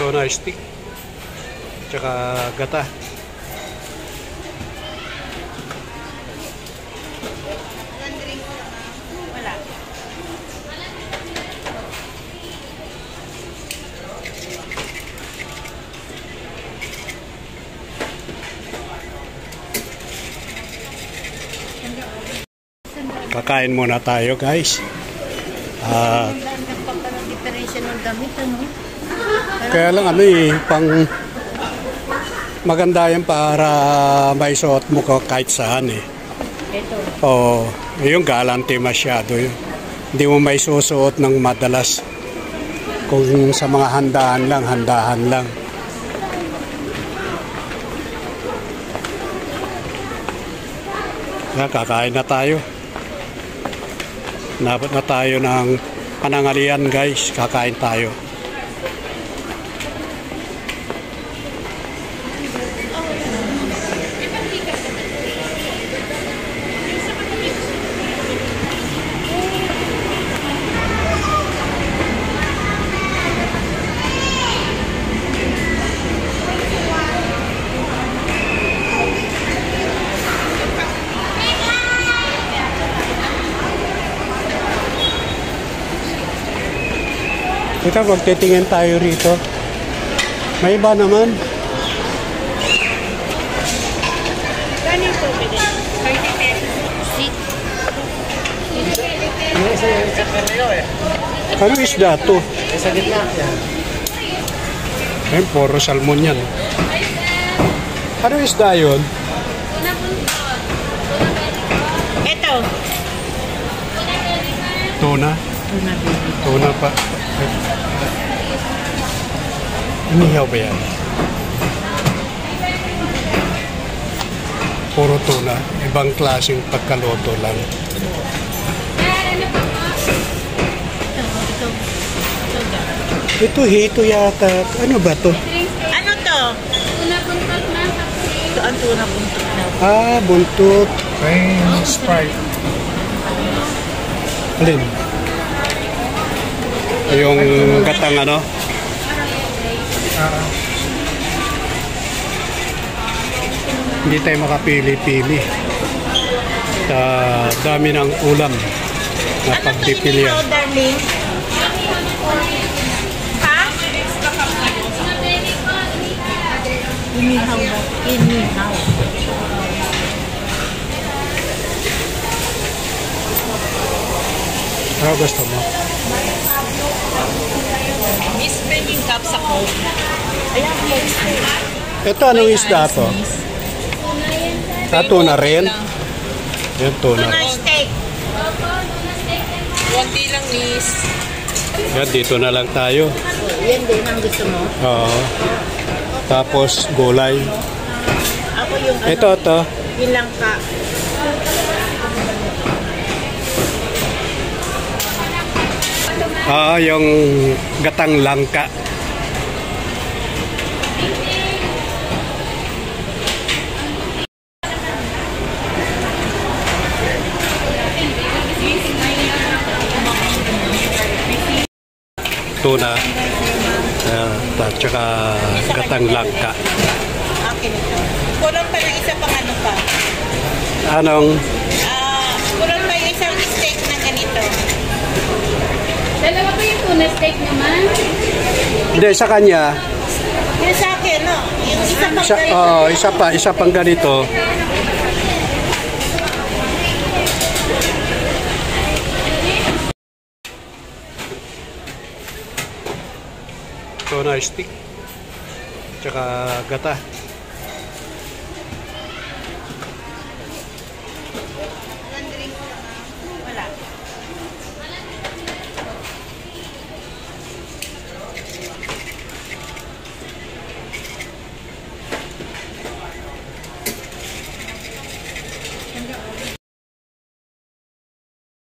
tuna stick, tsaka gata. Kakain muna tayo, guys. Kaya lang pang maganda yan para may suot mo kahit saan eh. Oo, yung galante masyado yun. Hindi mo may susuot ng madalas. Kung sa mga handahan lang. Kakain na tayo. Nabot na tayo ng panangalian, guys. Kakain tayo. Ito, magtitingin tayo rito. May iba naman. Ganito, 30 pesos. Ano isda to? Sa gitna yan. Ayun, puro salmon yan. Ano isda yun? Ito. Tuna? Tuna pa. Inihaw ba yan? Puro tuna. Ibang klaseng pagkaluto lang. Ito hito yata. Ano ba to? Ano to? Tuna buntot na. Ito ang tuna buntot na. Ah, buntot. May Sprite. Alin? Yung gatang ano? Hindi tayo makapili-pili. Sa dami ng ulam na pagpipilian. Ano darling? Ha? Inihaw na. Inihaw. Ano gusto mo? Miss Bringing Cup sa Coke. Ayan, Ito, anong isda to? Tuna rin? Yan, tuna. tuna steak. Konti lang, miss. Yan, dito na lang tayo. Yan din ang gusto mo. Oo. Tapos, gulay. Ako yung Ito, ito. Yung langka. Yung gatang langka. Tuna. At saka gatang langka. Akin ito. Kulang pa ng isa pang ano pa. Anong? Kulang pa yung isang steak na ganito. Dalawa pa yung tuna steak naman. Hindi, sa kanya. Yung sa akin, no? Yung isa pang Isa, ganito. isa pang ganito. Tuna stick. Tsaka gata. Wala.